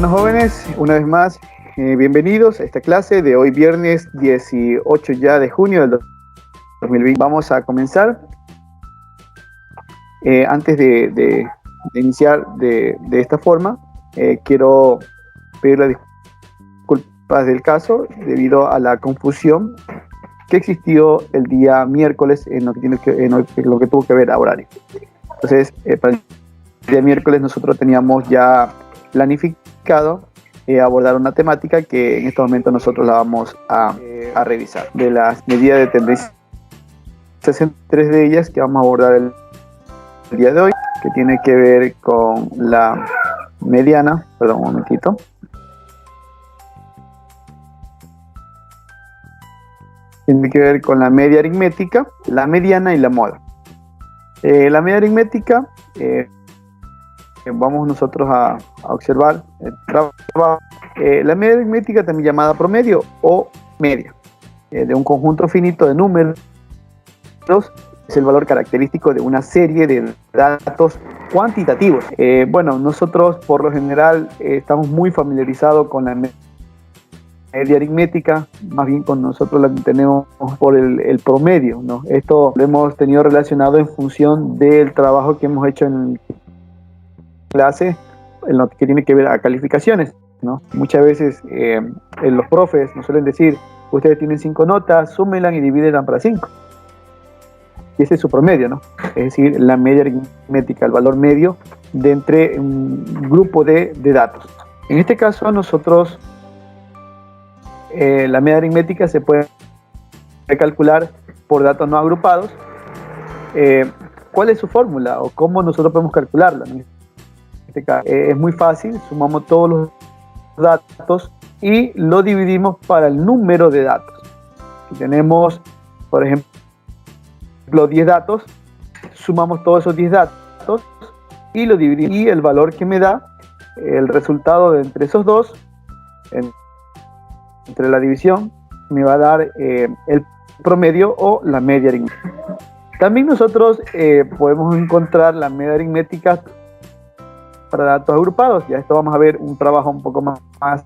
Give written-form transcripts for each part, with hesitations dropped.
Bueno, jóvenes, una vez más, bienvenidos a esta clase de hoy viernes 18 ya de junio del 2020. Vamos a comenzar. Antes de iniciar de esta forma, quiero pedir las disculpas del caso debido a la confusión que existió el día miércoles en lo que tuvo que ver a horario. Entonces, para el día miércoles nosotros teníamos ya planificado abordar una temática que en este momento nosotros la vamos a revisar. De las medidas de tendencia, 63 de ellas que vamos a abordar el día de hoy, que tiene que ver con la mediana, perdón un momentito. Tiene que ver con la media aritmética, la mediana y la moda. La media aritmética, vamos nosotros a observar el trabajo. La media aritmética, también llamada promedio o media, de un conjunto finito de números, es el valor característico de una serie de datos cuantitativos. Bueno, nosotros por lo general estamos muy familiarizados con la media aritmética, más bien con nosotros la tenemos por el promedio, ¿no? Esto lo hemos tenido relacionado en función del trabajo que hemos hecho en clase, en lo que tiene que ver a calificaciones, ¿no? Muchas veces los profes nos suelen decir: ustedes tienen 5 notas, súmenlas y divídenlas para 5. Y ese es su promedio, ¿no? Es decir, la media aritmética, el valor medio de entre un grupo de datos. En este caso, nosotros, la media aritmética se puede calcular por datos no agrupados. ¿Cuál es su fórmula o cómo nosotros podemos calcularla? En este caso, es muy fácil, sumamos todos los datos y lo dividimos para el número de datos. Si tenemos, por ejemplo, 10 datos, sumamos todos esos 10 datos y lo dividimos, y el valor que me da el resultado de entre esos dos, entre la división, me va a dar el promedio o la media aritmética. También nosotros podemos encontrar la media aritmética para datos agrupados. Ya esto vamos a ver un trabajo un poco más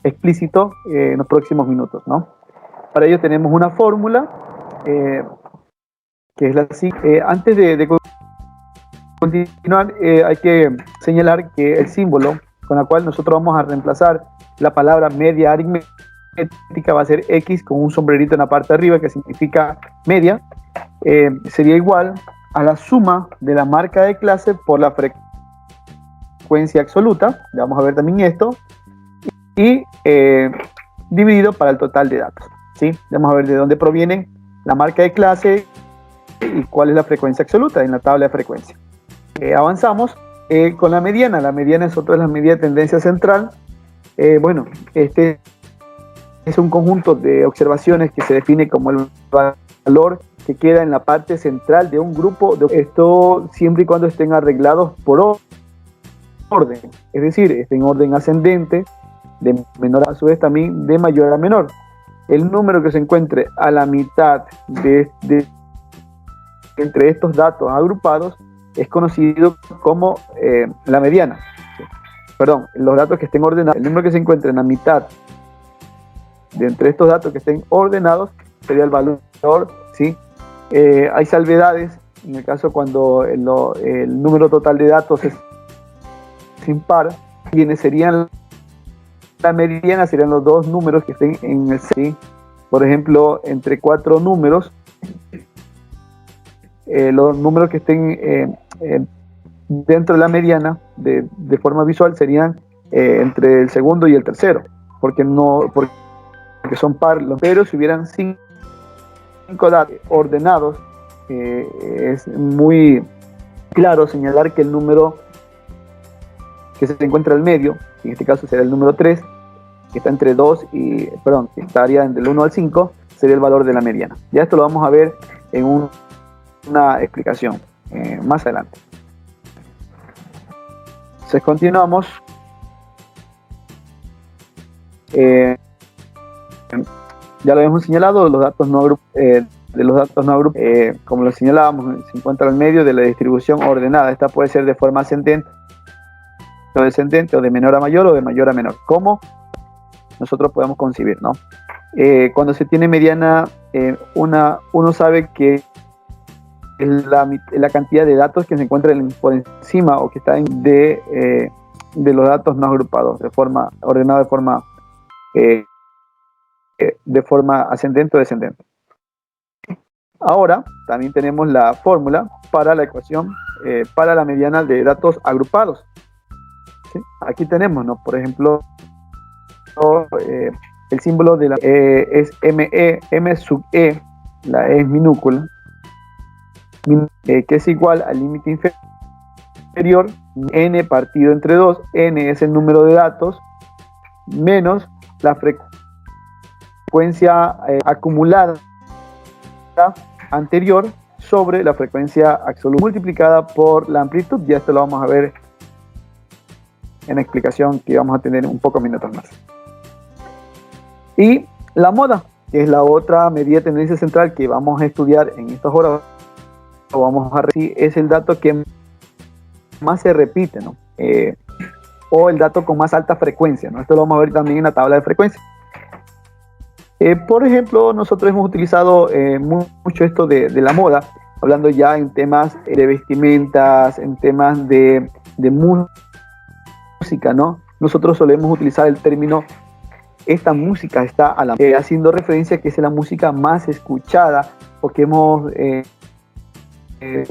explícito en los próximos minutos, ¿no? Para ello tenemos una fórmula que es la siguiente. Antes de continuar, hay que señalar que el símbolo con el cual nosotros vamos a reemplazar la palabra media aritmética va a ser X con un sombrerito en la parte de arriba que significa media. Sería igual a la suma de la marca de clase por la frecuencia absoluta, ya vamos a ver también esto, y dividido para el total de datos, ¿sí? Vamos a ver de dónde proviene la marca de clase y cuál es la frecuencia absoluta en la tabla de frecuencia. Avanzamos con la mediana. La mediana es otra de las medidas de tendencia central. Bueno, este es un conjunto de observaciones que se define como el valor que queda en la parte central de un grupo. Esto siempre y cuando estén arreglados por orden, es decir, estén en orden ascendente, de menor a su vez también de mayor a menor. El número que se encuentre a la mitad entre estos datos agrupados es conocido como la mediana. Perdón, los datos que estén ordenados, el número que se encuentre en la mitad de entre estos datos que estén ordenados sería el valor, ¿sí? Hay salvedades en el caso cuando el número total de datos es impar. Quienes serían la mediana serían los dos números que estén en el ¿sí? Por ejemplo, entre 4 números, los números que estén dentro de la mediana de forma visual serían entre el segundo y el tercero, porque son par. Pero si hubieran 5 datos ordenados, es muy claro señalar que el número que se encuentra al medio, en este caso será el número 3, que está entre 2 y, perdón, que estaría entre el 1 al 5, sería el valor de la mediana. Ya esto lo vamos a ver en una explicación más adelante. Entonces continuamos. Ya lo habíamos señalado, los datos no agrupados, como lo señalábamos, se encuentra al medio de la distribución ordenada. Esta puede ser de forma ascendente o descendente, o de menor a mayor o de mayor a menor, como nosotros podemos concebir, ¿no? Cuando se tiene mediana, uno sabe que la cantidad de datos que se encuentran por encima o que están de los datos no agrupados, de forma ordenada, de forma ascendente o descendente. Ahora también tenemos la fórmula para la ecuación para la mediana de datos agrupados. ¿Sí? Aquí tenemos, ¿no? Por ejemplo, el símbolo de la es M sub E, la E es minúscula, que es igual al límite inferior, n partido entre 2, n es el número de datos, menos la frecuencia acumulada anterior sobre la frecuencia absoluta multiplicada por la amplitud. Ya esto lo vamos a ver en la explicación que vamos a tener un pocos minutos más. Y la moda, que es la otra medida de tendencia central que vamos a estudiar en estas horas, vamos a decir, es el dato que más se repite, ¿no? O el dato con más alta frecuencia, ¿no? Esto lo vamos a ver también en la tabla de frecuencia. Por ejemplo, nosotros hemos utilizado mucho esto de la moda, hablando ya en temas de vestimentas, en temas de música, ¿no? Nosotros solemos utilizar el término esta música está a la haciendo referencia a que es la música más escuchada, porque hemos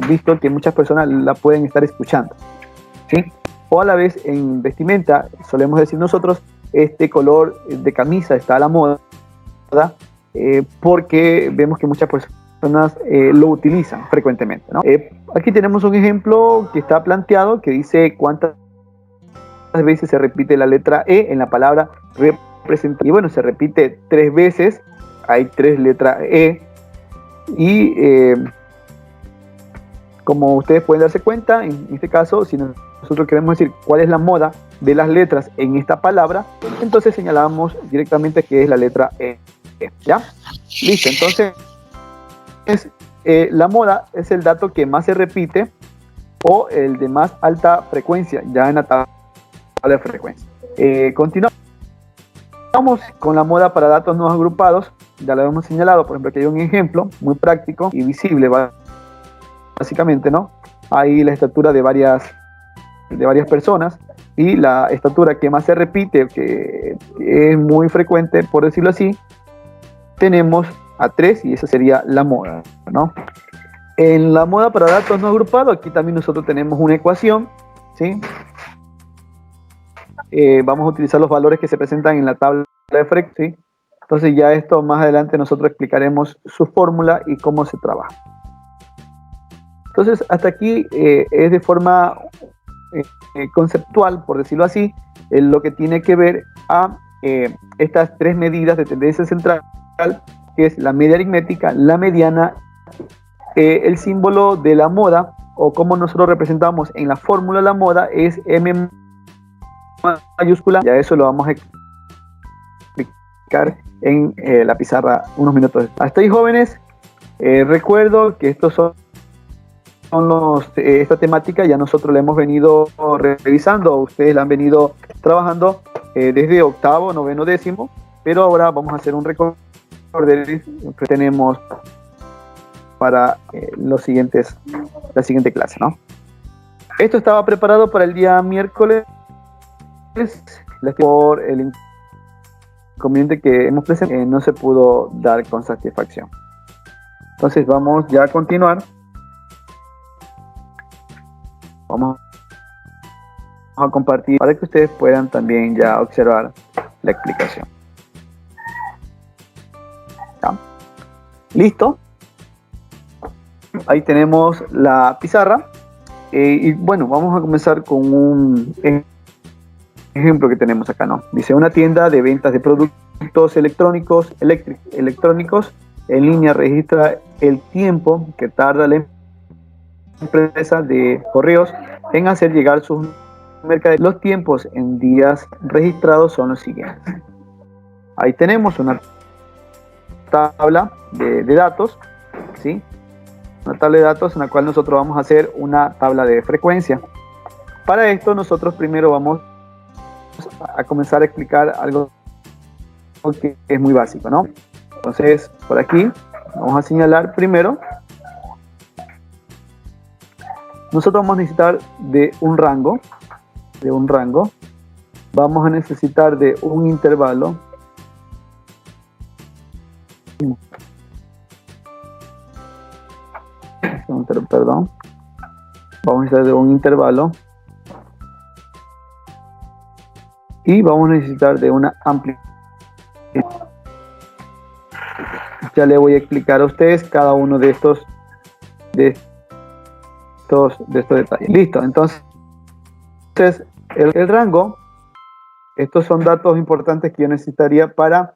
visto que muchas personas la pueden estar escuchando, ¿sí? O a la vez en vestimenta solemos decir nosotros este color de camisa está a la moda, porque vemos que muchas personas lo utilizan frecuentemente, ¿no? Aquí tenemos un ejemplo que está planteado que dice cuántas veces se repite la letra E en la palabra representativa. Y bueno, se repite 3 veces, hay 3 letras E, y como ustedes pueden darse cuenta, en este caso, si nosotros queremos decir cuál es la moda de las letras en esta palabra, entonces señalamos directamente que es la letra E. ¿Ya? Listo, entonces la moda es el dato que más se repite o el de más alta frecuencia, ya en la tabla de frecuencia. Continuamos con la moda para datos no agrupados. Ya lo hemos señalado, por ejemplo, que hay un ejemplo muy práctico y visible, básicamente, ¿no? Hay la estatura de varias personas y la estatura que más se repite, que es muy frecuente, por decirlo así, tenemos a 3 y esa sería la moda, ¿no? En la moda para datos no agrupados, aquí también nosotros tenemos una ecuación, ¿sí? Vamos a utilizar los valores que se presentan en la tabla de frecuencia, ¿sí? Entonces ya esto más adelante nosotros explicaremos su fórmula y cómo se trabaja. Entonces hasta aquí es de forma conceptual, por decirlo así, lo que tiene que ver a estas 3 medidas de tendencia central, que es la media aritmética, la mediana, el símbolo de la moda, o como nosotros representamos en la fórmula de la moda, es M mayúscula. Ya eso lo vamos a explicar en la pizarra unos minutos. Hasta ahí, jóvenes, recuerdo que estos son esta temática ya nosotros la hemos venido revisando, ustedes la han venido trabajando desde octavo, noveno, décimo, pero ahora vamos a hacer un recorrido que tenemos para la siguiente clase, ¿no? Esto estaba preparado para el día miércoles, por el inconveniente que hemos presentado, no se pudo dar con satisfacción. Entonces vamos ya a continuar. Vamos a compartir para que ustedes puedan también ya observar la explicación. ¿Ya? ¿Listo? Ahí tenemos la pizarra. Y bueno, vamos a comenzar con un ejemplo que tenemos acá, ¿no? Dice, una tienda de ventas de productos electrónicos en línea registra el tiempo que tarda la empresa de correos en hacer llegar sus mercaderías. Los tiempos en días registrados son los siguientes. Ahí tenemos una tabla de datos, ¿sí? Una tabla de datos en la cual nosotros vamos a hacer una tabla de frecuencia. Para esto nosotros primero vamos a comenzar a explicar algo que es muy básico, ¿no? Entonces, por aquí vamos a señalar primero. Nosotros vamos a necesitar de un rango. Vamos a necesitar de un intervalo. Perdón. Vamos a necesitar de un intervalo. Y vamos a necesitar de una amplitud. Ya le voy a explicar a ustedes cada uno de estos detalles. Listo, entonces el rango, estos son datos importantes que yo necesitaría para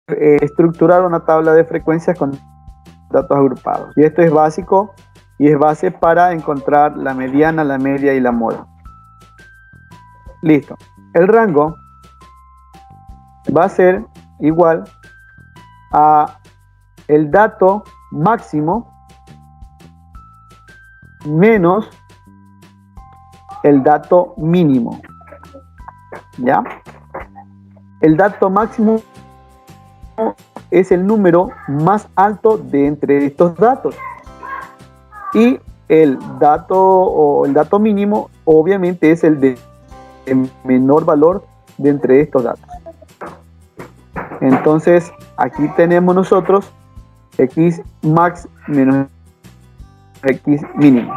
estructurar una tabla de frecuencias con datos agrupados. Y esto es básico y es base para encontrar la mediana, la media y la moda. Listo. El rango va a ser igual a el dato máximo menos el dato mínimo. ¿Ya? El dato máximo es el número más alto de entre estos datos. Y el dato mínimo obviamente es el de menor valor de entre estos datos. Entonces aquí tenemos nosotros x max menos x mínimo.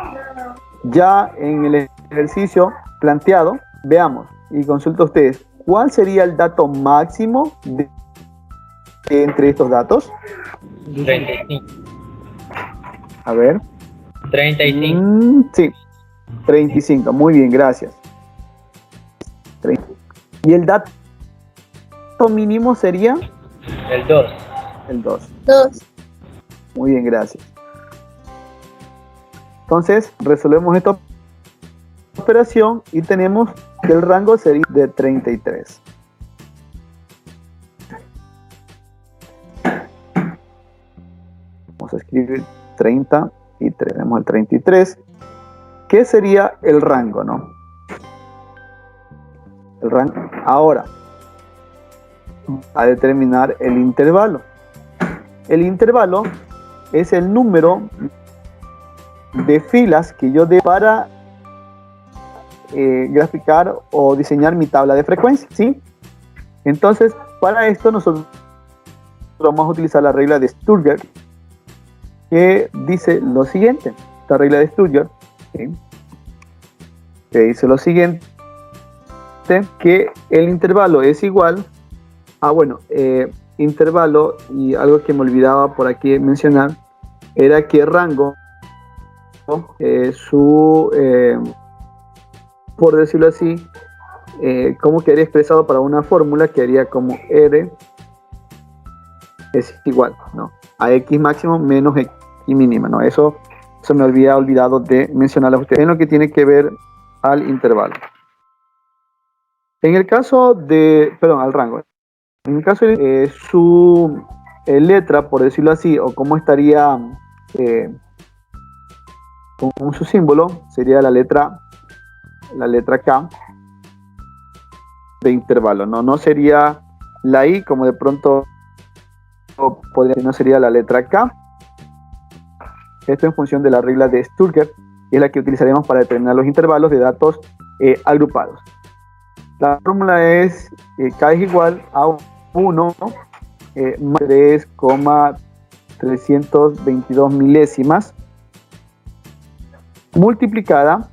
Ya en el ejercicio planteado, veamos y consulta ustedes, ¿cuál sería el dato máximo de entre estos datos? 35. A ver. 35. Sí, 35. Muy bien, gracias. 30. ¿Y el dato mínimo sería? El 2. El 2. 2. Muy bien, gracias. Entonces, resolvemos esta operación y tenemos que el rango sería de 33. Vamos a escribir 33. Tenemos el 33. ¿Qué sería el rango, no? El rango. Ahora, a determinar el intervalo. El intervalo es el número de filas que yo debo para graficar o diseñar mi tabla de frecuencia, ¿sí? Entonces, para esto nosotros vamos a utilizar la regla de Sturger, que dice lo siguiente. Esta regla de Sturger, ¿sí? Que dice lo siguiente, que el intervalo es igual a, intervalo, y algo que me olvidaba por aquí mencionar, era que rango, por decirlo así, como quedaría expresado para una fórmula, que haría como R es igual, ¿no?, a X máximo menos X mínima, ¿no? Eso me había olvidado de mencionarles a ustedes en lo que tiene que ver al intervalo. En el caso de, al rango. En el caso de su letra, por decirlo así, o cómo estaría con su símbolo, sería la letra K de intervalo, no sería la I, como de pronto no sería la letra K. Esto en función de la regla de Sturger, que es la que utilizaremos para determinar los intervalos de datos agrupados. La fórmula es K es igual a 1 más 3,322 milésimas multiplicada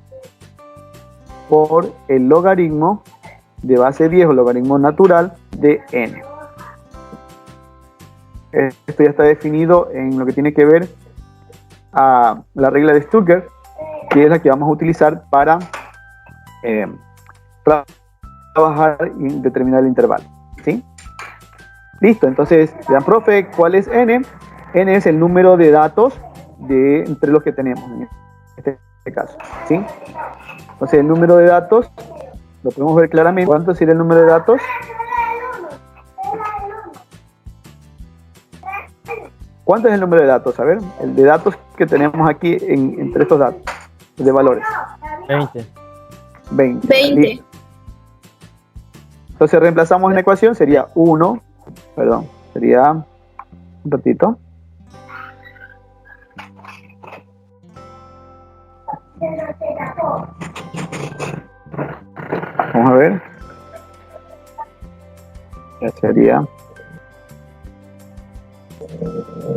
por el logaritmo de base 10 o logaritmo natural de n. Esto ya está definido en lo que tiene que ver a la regla de Sturger, que es la que vamos a utilizar para trabajar y determinar el intervalo, ¿sí? Listo, entonces, vean, profe, ¿cuál es n? N es el número de datos entre los que tenemos en este caso, ¿sí? Entonces, el número de datos, lo podemos ver claramente. ¿Cuánto sería el número de datos? ¿Cuánto es el número de datos? A ver, el de datos que tenemos aquí entre estos datos, de valores. 20. 20. 20. Listo. Entonces reemplazamos en la ecuación, sería 1, perdón, sería un ratito. Vamos a ver. Ya sería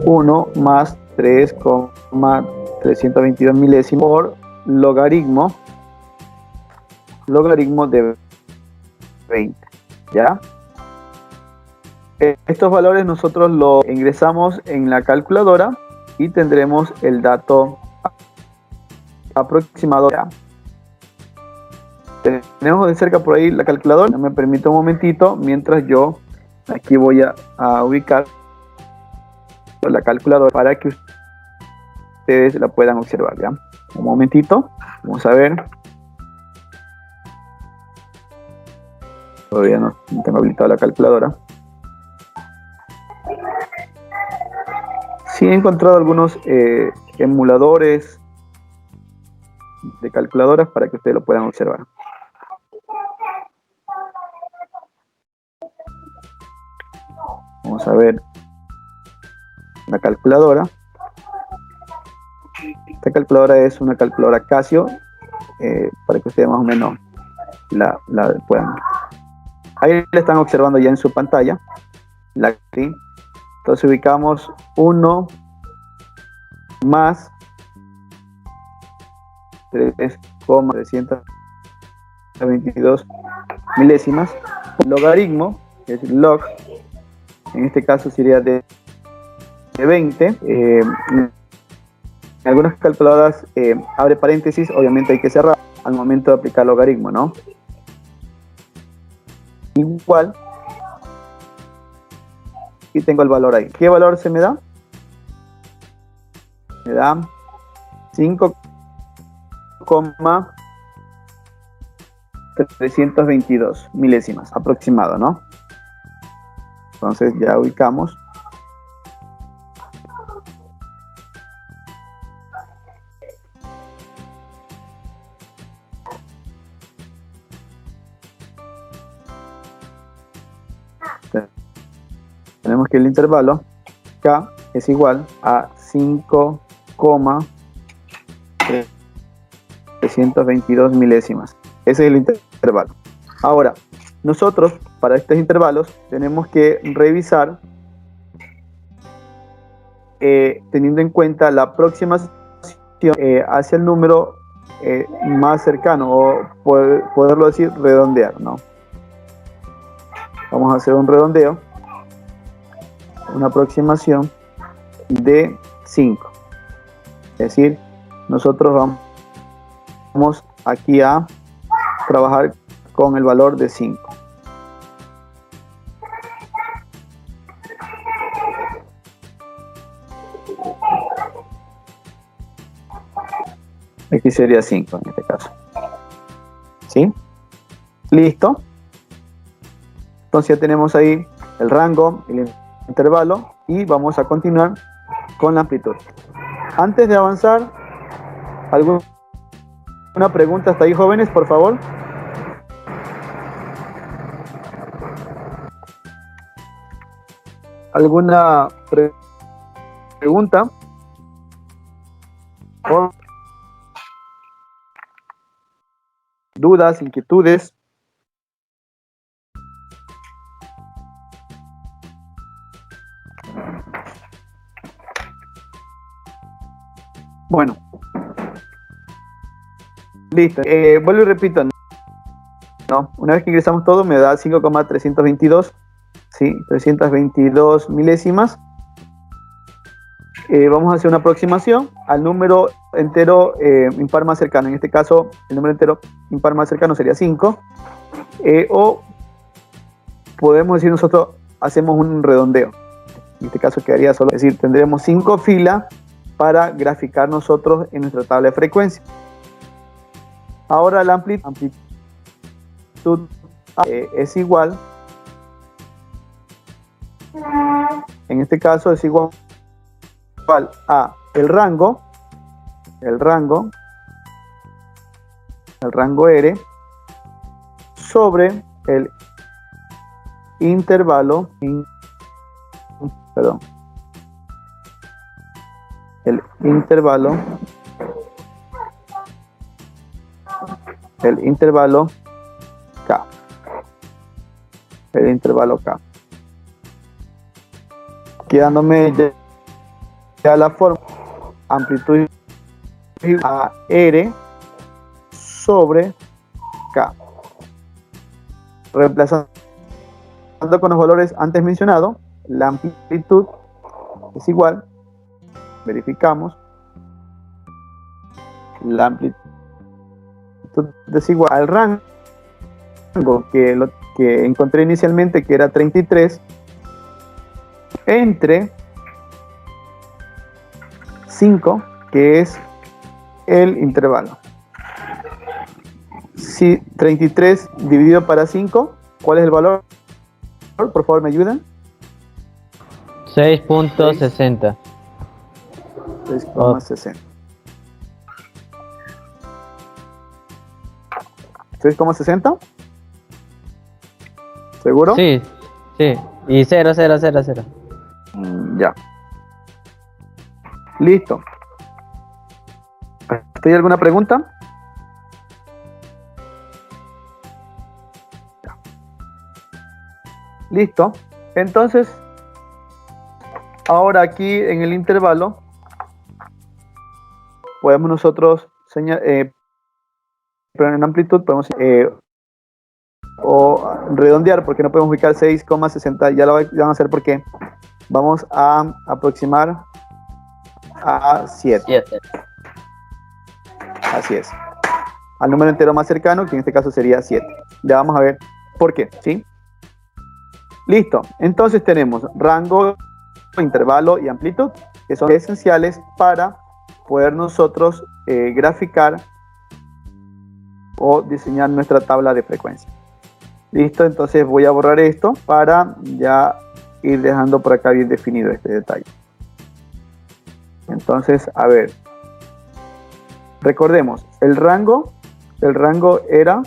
1 más 3,322 milésimos por logaritmo de 20. ¿Ya? Estos valores nosotros los ingresamos en la calculadora y tendremos el dato aproximado. ¿Ya? Tenemos de cerca por ahí la calculadora. Me permite un momentito mientras yo aquí voy a ubicar la calculadora para que ustedes la puedan observar. ¿Ya? Un momentito, vamos a ver. Todavía no tengo habilitada la calculadora. Sí he encontrado algunos emuladores de calculadoras para que ustedes lo puedan observar. Vamos a ver la calculadora. Esta calculadora es una calculadora Casio, para que ustedes más o menos la puedan. Ahí la están observando ya en su pantalla. ¿Sí? Entonces ubicamos 1 más 3,322 milésimas. Logaritmo, es log, en este caso sería de 20. En algunas calculadoras abre paréntesis, obviamente hay que cerrar al momento de aplicar logaritmo, ¿no? Igual, y tengo el valor ahí. ¿Qué valor se me da? Me da 5,322 milésimas aproximado, ¿no? Entonces ya ubicamos. Tenemos que el intervalo K es igual a 5,322 milésimas. Ese es el intervalo. Ahora, nosotros para estos intervalos tenemos que revisar teniendo en cuenta la aproximación hacia el número más cercano, o poderlo decir redondear, ¿no? Vamos a hacer un redondeo, una aproximación de 5. Es decir, nosotros vamos aquí a trabajar con el valor de 5. Aquí sería 5 en este caso. ¿Sí? Listo. Entonces ya tenemos ahí el rango, el intervalo, y vamos a continuar con la amplitud. Antes de avanzar, ¿alguna pregunta hasta ahí, jóvenes, por favor? ¿Alguna pregunta? ¿O dudas, inquietudes? Bueno, listo. Vuelvo y repito, ¿no? Una vez que ingresamos todo, me da 5,322, ¿sí? 322 milésimas. Vamos a hacer una aproximación al número entero impar más cercano. En este caso, el número entero impar más cercano sería 5. O podemos decir nosotros, hacemos un redondeo. En este caso quedaría solo, es decir, tendremos 5 filas para graficar nosotros en nuestra tabla de frecuencia. Ahora la amplitud es igual, en este caso es igual a el rango el rango R sobre el intervalo, el intervalo K. El intervalo K. Quedándome ya la forma amplitud a R sobre K. Reemplazando con los valores antes mencionados, la amplitud es igual, verificamos, la amplitud es igual al rango que encontré inicialmente, que era 33, entre 5, que es el intervalo. Si 33 dividido para 5, ¿cuál es el valor? Por favor, ¿me ayudan? 6.60. 6,60. 6,60. ¿Seguro? Sí, sí. Y 0, 0, 0, 0. Ya. Listo. ¿Hay alguna pregunta? Listo. Entonces, ahora aquí en el intervalo podemos nosotros pero en amplitud podemos o redondear, porque no podemos ubicar 6,60. Ya lo van a hacer porque vamos a aproximar a 7. 7. Así es. Al número entero más cercano, que en este caso sería 7. Ya vamos a ver por qué, ¿sí? Listo. Entonces tenemos rango, intervalo y amplitud, que son esenciales para poder nosotros graficar o diseñar nuestra tabla de frecuencia. Listo, entonces voy a borrar esto para ya ir dejando por acá bien definido este detalle. Entonces, a ver, recordemos, el rango era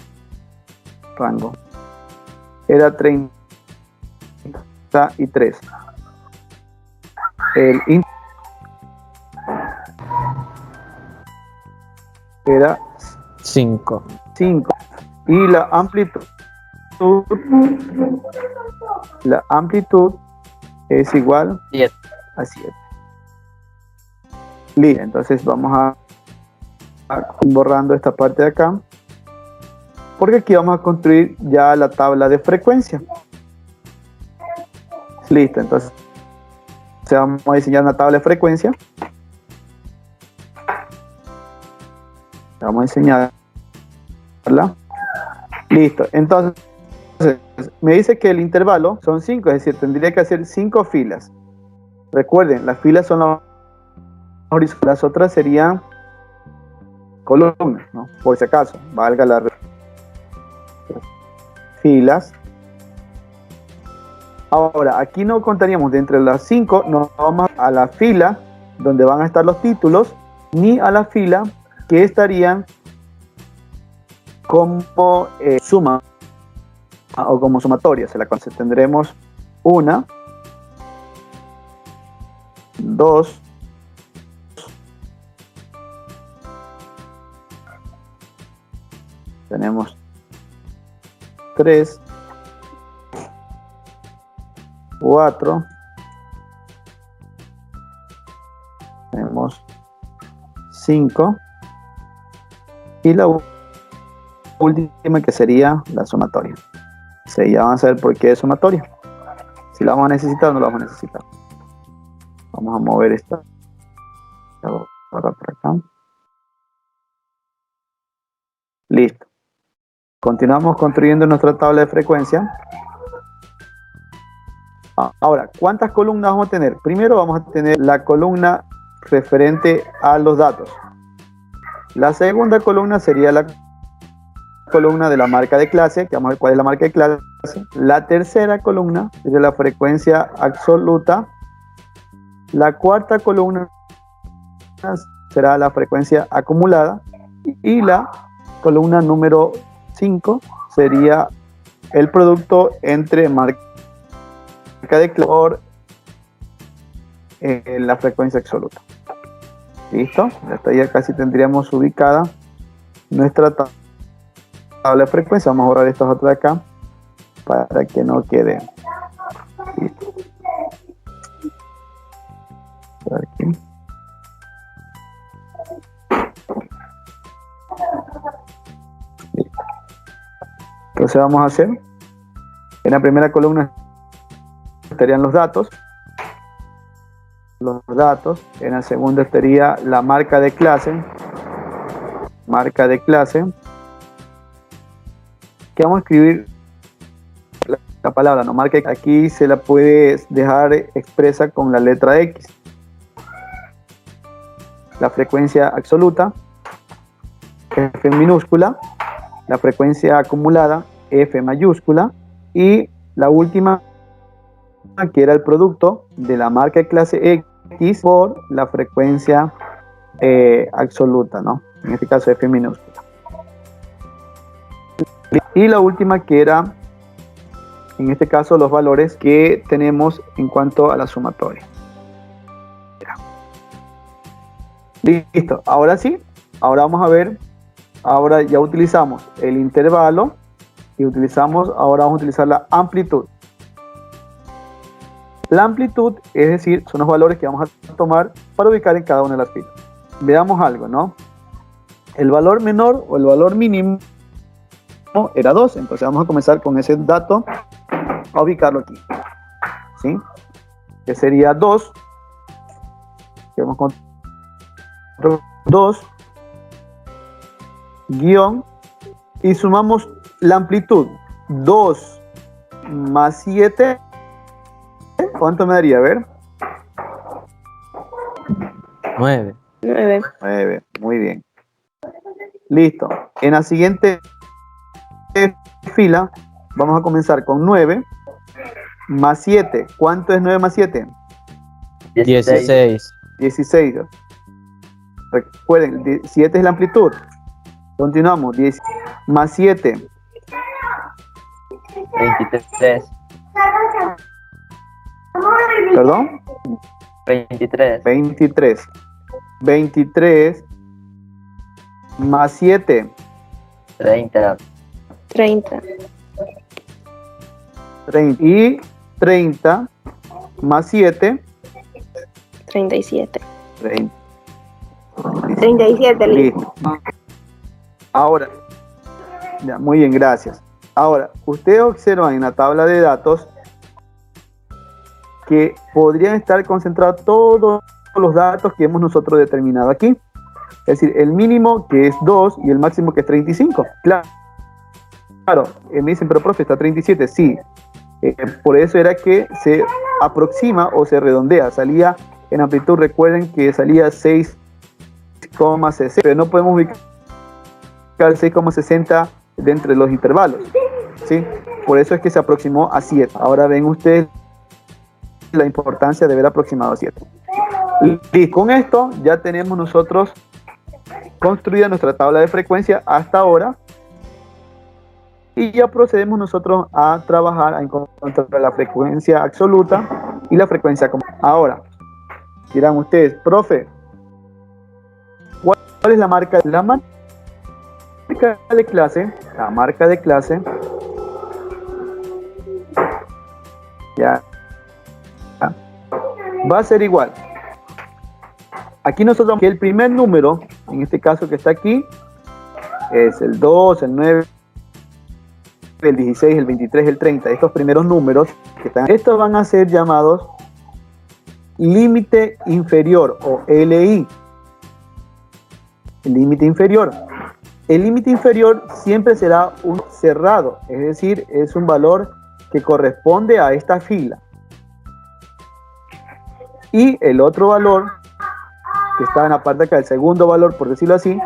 33. El era 5. 5 y la amplitud es igual 7. a 7. Listo, entonces vamos a borrando esta parte de acá, porque aquí vamos a construir ya la tabla de frecuencia. Listo, entonces vamos a diseñar una tabla de frecuencia. Vamos a enseñarla. Listo, entonces me dice que el intervalo son 5, es decir, tendría que hacer 5 filas. Recuerden, las filas son las horizontales, las otras serían columnas, ¿no? Por si acaso, valga la filas. Ahora, aquí no contaríamos de entre las 5, no vamos a la fila donde van a estar los títulos, ni a la fila que estarían como suma o como sumatoria. Tendremos 1, 2, 3, 4, 5 y la última, que sería la sumatoria. Sí, ya van a saber por qué es sumatoria. Si la vamos a necesitar o no la vamos a necesitar. Vamos a mover esta para acá. Listo. Continuamos construyendo nuestra tabla de frecuencia. Ahora, ¿cuántas columnas vamos a tener? Primero vamos a tener la columna referente a los datos. La segunda columna sería la columna de la marca de clase, que vamos a ver cuál es la marca de clase. La tercera columna sería la frecuencia absoluta. La cuarta columna será la frecuencia acumulada. Y la columna número 5 sería el producto entre marca de clase por la frecuencia absoluta. ¿Listo? Hasta ya casi tendríamos ubicada nuestra tabla de frecuencia. Vamos a borrar estos otros de acá para que no quede. Listo. Aquí. Listo. Entonces vamos a hacer, en la primera columna estarían los datos, en la segunda estaría la marca de clase, que vamos a escribir la palabra, no marca, aquí se la puede dejar expresa con la letra X. La frecuencia absoluta, F minúscula, la frecuencia acumulada, F mayúscula, y la última, que era el producto de la marca de clase X por la frecuencia absoluta, ¿no? En este caso F minúscula. Y la última, que era, en este caso, los valores que tenemos en cuanto a la sumatoria. Listo, ahora sí, ahora vamos a ver, ahora ya utilizamos el intervalo y ahora vamos a utilizar la amplitud. La amplitud, es decir, son los valores que vamos a tomar para ubicar en cada una de las filas. Veamos algo, ¿no? El valor menor o el valor mínimo era 2, entonces vamos a comenzar con ese dato a ubicarlo aquí, ¿sí? Que sería 2, que vamos con 2 guión, y sumamos la amplitud, 2 más 7, ¿cuánto me daría? A ver. 9. 9, muy bien. Listo. En la siguiente fila vamos a comenzar con 9 más 7. ¿Cuánto es 9 más 7? 16. 16. Recuerden, 7 es la amplitud. Continuamos. 10 más 7. 23. ¿Perdón? 23. 23. 23 más 7. 30. 30. 30. Y 30 más 7. 37. 30. 37, Listo. Ahora, ya, muy bien, gracias. Ahora, ustedes observan en la tabla de datos que podrían estar concentrados todos los datos que hemos nosotros determinado aquí. Es decir, el mínimo, que es 2, y el máximo, que es 35. Claro, me dicen, pero profe, está 37. Sí, por eso era que se aproxima o se redondea. Salía en amplitud, recuerden que salía 6,60, pero no podemos ubicar 6,60 de entre los intervalos, ¿sí? Por eso es que se aproximó a 7. Ahora ven ustedes la importancia de haber aproximado a 7. Y con esto ya tenemos nosotros construida nuestra tabla de frecuencia hasta ahora, y ya procedemos nosotros a trabajar a encontrar la frecuencia absoluta y la frecuencia acumulada. Ahora dirán ustedes, profe, ¿cuál es la marca? La marca de clase ya va a ser igual. Aquí nosotros, que el primer número, en este caso que está aquí, es el 2, el 9, el 16, el 23, el 30. Estos primeros números que están, estos van a ser llamados límite inferior o LI. El límite inferior. El límite inferior siempre será un cerrado, es decir, es un valor que corresponde a esta fila. Y el otro valor, que está en la parte de acá, el segundo valor, por decirlo así,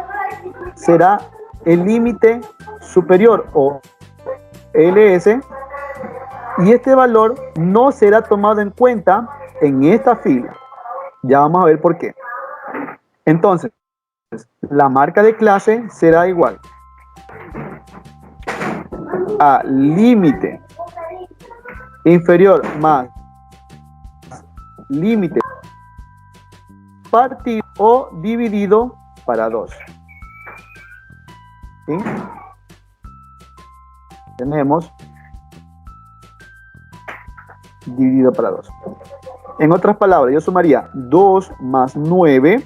será el límite superior o LS, y este valor no será tomado en cuenta en esta fila. Ya vamos a ver por qué. Entonces, la marca de clase será igual a límite inferior más límite partido o dividido para 2. ¿Sí? Tenemos dividido para 2. En otras palabras, yo sumaría 2 más 9,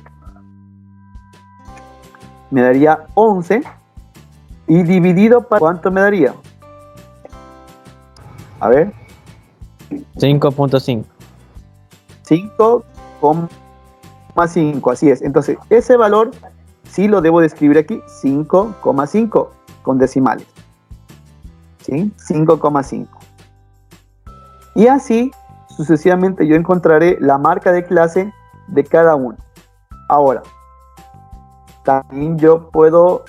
me daría 11, y dividido para ¿cuánto me daría? A ver. 5.5. 5,5, así es. Entonces, ese valor sí lo debo de escribir aquí, 5,5 con decimales. ¿Sí? 5,5. Y así, sucesivamente, yo encontraré la marca de clase de cada uno. Ahora, también yo puedo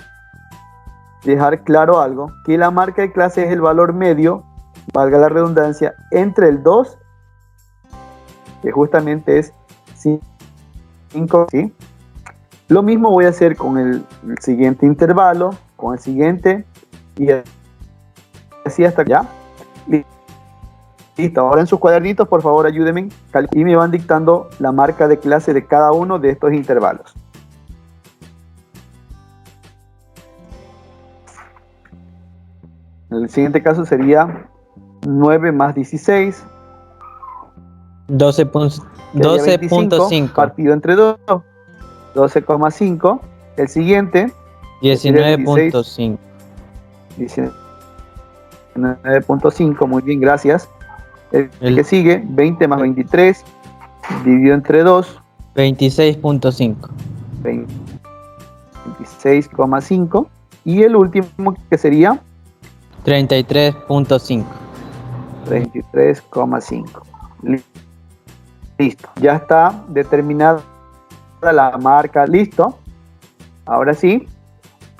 dejar claro algo, que la marca de clase es el valor medio, valga la redundancia, entre el 2, que justamente es 5, ¿sí? Lo mismo voy a hacer con el siguiente intervalo, con el siguiente, y así hasta ya. Listo, ahora en sus cuadernitos, por favor, ayúdenme y me van dictando la marca de clase de cada uno de estos intervalos. El siguiente caso sería 9 más 16. 12.5. Partido entre 2. 12,5. El siguiente. 19.5. 19.5. Muy bien, gracias. El que sigue, 20 más 23. Dividido entre 2. 26.5. 26,5. Y el último que sería 33.5. 33,5. Listo. Ya está determinada la marca. Listo. Ahora sí,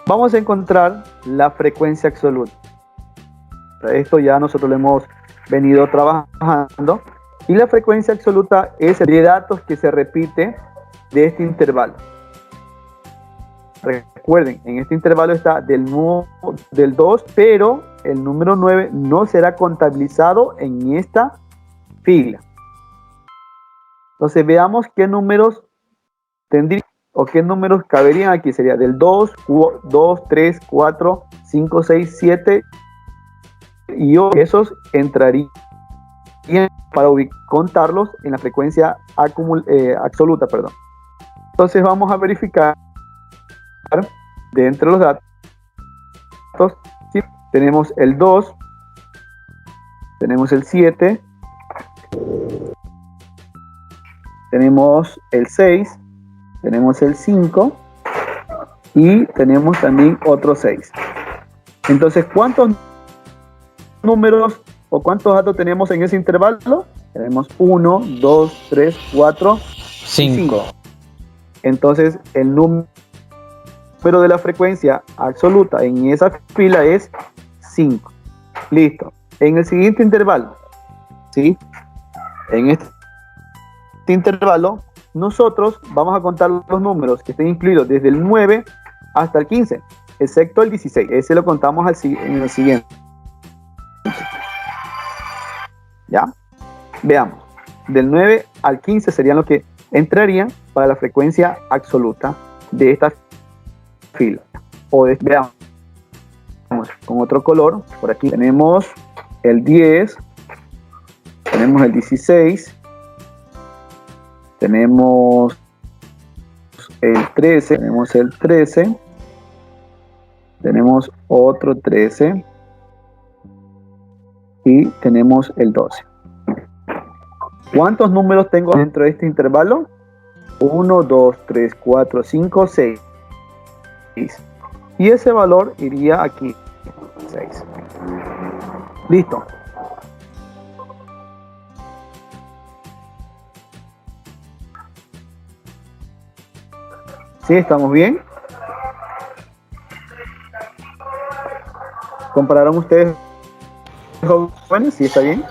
vamos a encontrar la frecuencia absoluta. Esto ya nosotros lo hemos venido trabajando. Y la frecuencia absoluta es el de datos que se repite de este intervalo. Recuerden, en este intervalo está del 2, pero el número 9 no será contabilizado en esta fila. Entonces veamos qué números tendrían o qué números caberían aquí. Sería del 2, 3, 4, 5, 6, 7 y 8. Esos entrarían para contarlos en la frecuencia absoluta. Entonces vamos a verificar de entre los datos. ¿Sí? Tenemos el 2, tenemos el 7, tenemos el 6, tenemos el 5 y tenemos también otro 6. Entonces, ¿cuántos números o cuántos datos tenemos en ese intervalo? Tenemos 1, 2, 3, 4, 5. Entonces, el número de la frecuencia absoluta en esa fila es 5. Listo. En el siguiente intervalo, ¿sí? En este intervalo, nosotros vamos a contar los números que estén incluidos desde el 9 hasta el 15, excepto el 16. Ese lo contamos en el siguiente. ¿Ya? Veamos. Del 9 al 15 serían los que entrarían para la frecuencia absoluta de esta fila. Veamos con otro color. Por aquí tenemos el 10, tenemos el 16, tenemos el 13, tenemos el 13, tenemos otro 13 y tenemos el 12. ¿Cuántos números tengo dentro de este intervalo? 1, 2, 3, 4, 5, 6. Y ese valor iría aquí, 6. Listo. ¿Sí? ¿Estamos bien? ¿Compararon ustedes, jóvenes? ¿Sí está bien?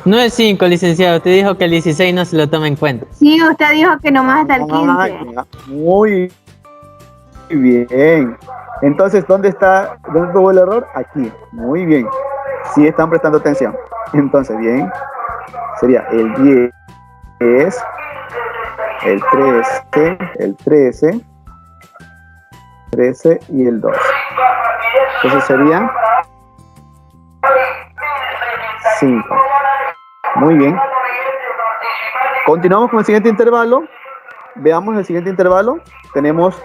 No es 5, licenciado. Usted dijo que el 16 no se lo toma en cuenta. Sí, usted dijo que nomás hasta el 15. Muy bien. Entonces, ¿dónde tuvo el error? Aquí. Muy bien. Sí están prestando atención. Entonces, bien. Sería el 10, el 13 y el 2. Entonces sería 5. Muy bien. Continuamos con el siguiente intervalo. Veamos el siguiente intervalo. Tenemos,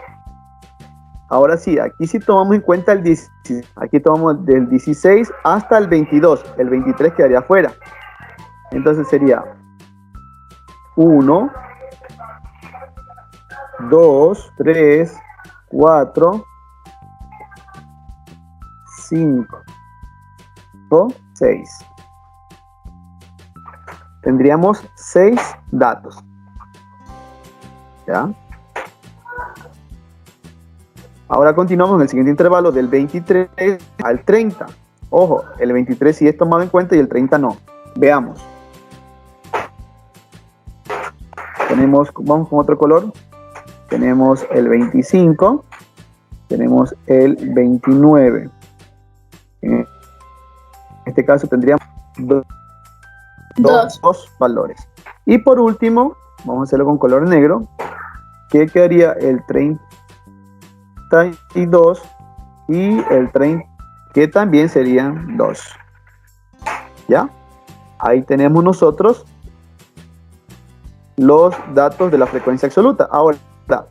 ahora sí, aquí sí tomamos en cuenta el 16. Aquí tomamos del 16 hasta el 22. El 23 quedaría fuera. Entonces sería 1, 2, 3, 4, 5, 6. Tendríamos 6 datos. ¿Ya? Ahora continuamos en el siguiente intervalo del 23 al 30. Ojo, el 23 sí es tomado en cuenta y el 30 no. Veamos. Vamos con otro color. Tenemos el 25. Tenemos el 29. En este caso tendríamos dos valores. Y por último, vamos a hacerlo con color negro, que quedaría el 32 y el 30, que también serían 2. ¿Ya? Ahí tenemos nosotros los datos de la frecuencia absoluta. Ahora,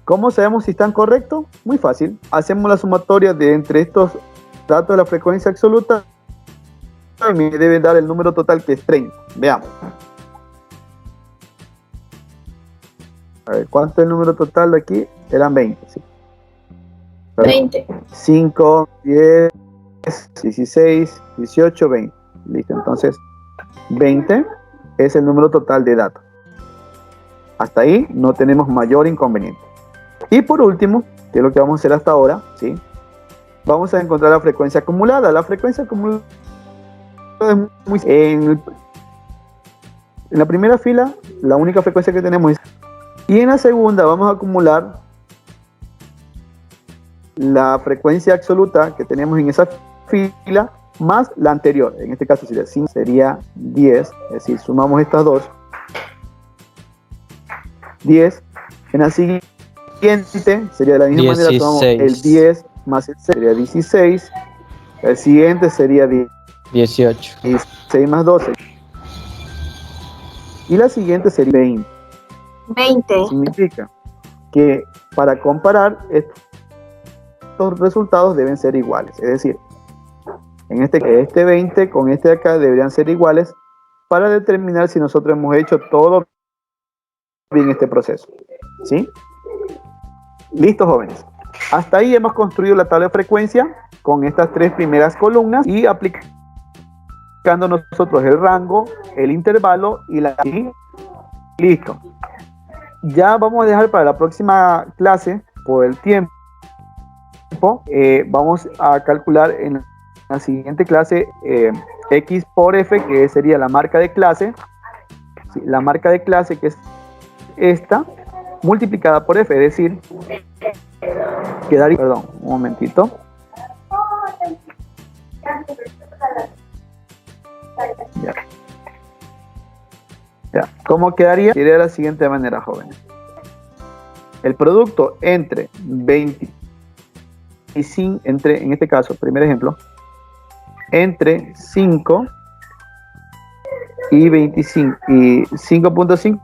¿cómo sabemos si están correctos? Muy fácil. Hacemos la sumatoria de entre estos datos de la frecuencia absoluta y me debe dar el número total, que es 30. Veamos. A ver, ¿cuánto es el número total de aquí? Eran 20. ¿Sí? 20. 5, 10, 16, 18, 20. Listo, entonces 20 es el número total de datos. Hasta ahí no tenemos mayor inconveniente. Y por último, que es lo que vamos a hacer hasta ahora, ¿sí? Vamos a encontrar la frecuencia acumulada. La frecuencia acumulada es muy... En la primera fila, la única frecuencia que tenemos es... Y en la segunda vamos a acumular la frecuencia absoluta que tenemos en esa fila más la anterior. En este caso sería 5, sería 10. Es decir, sumamos estas dos. 10. En la siguiente sería de la misma 16. manera, tomamos el 10 más el 6, sería 16. El siguiente sería 18. 16 más 12. Y la siguiente sería 20. 20. Significa que para comparar estos resultados deben ser iguales. Es decir, en este 20 con este de acá deberían ser iguales para determinar si nosotros hemos hecho todo bien este proceso. ¿Sí? Listo, jóvenes. Hasta ahí hemos construido la tabla de frecuencia con estas tres primeras columnas y aplicando nosotros el rango, el intervalo y la... Listo. Ya vamos a dejar para la próxima clase, por el tiempo, vamos a calcular en la siguiente clase X por F, que sería la marca de clase. ¿Sí? La marca de clase, que es esta, multiplicada por F, es decir, quedaría... Perdón, un momentito. Ya. ¿Cómo quedaría? Sería de la siguiente manera, jóvenes. El producto entre 25, en este caso, primer ejemplo, entre 5 y 25, y 5.5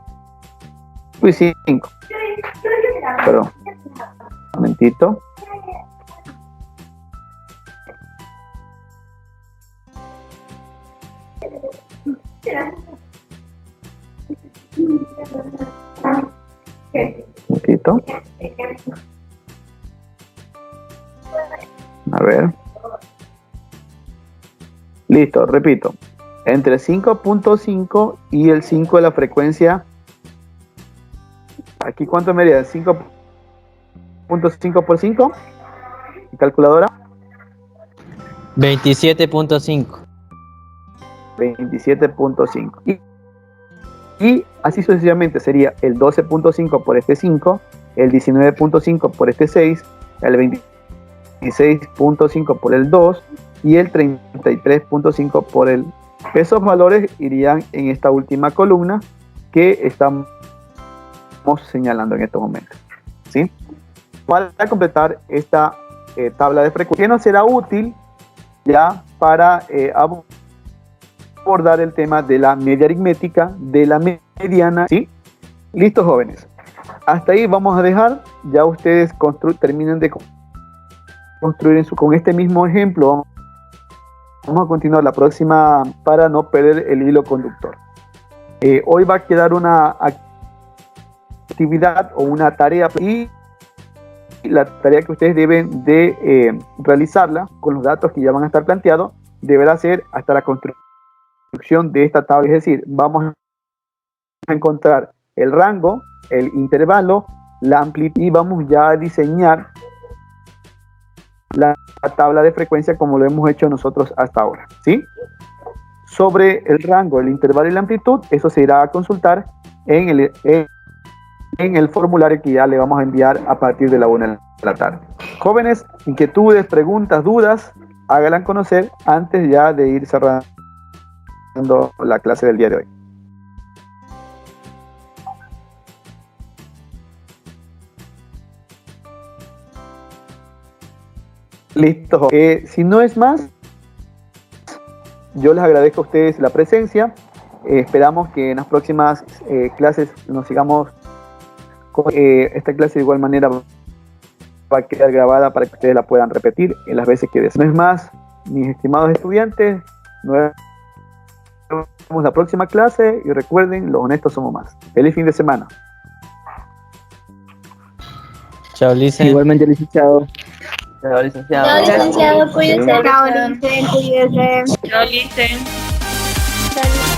y 5. Perdón. Un momentito. Un poquito. A ver. Listo, repito. Entre 5.5 y el 5 de la frecuencia. Aquí, ¿cuánto me haría? 5.5 por 5. Calculadora. 27.5. 27.5. Y así sucesivamente sería el 12.5 por este 5, el 19.5 por este 6, el 26.5 por el 2 y el 33.5 por el. Esos valores irían en esta última columna que estamos señalando en estos momentos, ¿sí? Para completar esta tabla de frecuencia, que nos será útil ya para abordar el tema de la media aritmética, de la mediana, ¿sí? Listo, jóvenes. Hasta ahí vamos a dejar. Ya ustedes terminen de construir con este mismo ejemplo. Vamos a continuar la próxima para no perder el hilo conductor. Hoy va a quedar una actividad o una tarea y la tarea que ustedes deben de realizarla con los datos que ya van a estar planteados deberá ser hasta la construcción de esta tabla. Es decir, vamos a encontrar el rango, el intervalo, la amplitud y vamos ya a diseñar la tabla de frecuencia como lo hemos hecho nosotros hasta ahora, ¿sí? Sobre el rango, el intervalo y la amplitud, eso se irá a consultar en el formulario que ya le vamos a enviar a partir de la 1 de la tarde. Jóvenes, inquietudes, preguntas, dudas, háganlas conocer antes ya de ir cerrando la clase del día de hoy. Listo. Si no es más, yo les agradezco a ustedes la presencia. Esperamos que en las próximas clases nos sigamos con esta clase. De igual manera va a quedar grabada para que ustedes la puedan repetir en las veces que deseen. No es más, mis estimados estudiantes, nos vemos la próxima clase y recuerden, los honestos somos más. Feliz fin de semana. Chao, Lice. Igualmente, licenciado. Chao, licenciado. Chao, licenciado, cuídese. Sí. Chao, licenciado, cuídese. Chao, Listen. Chao,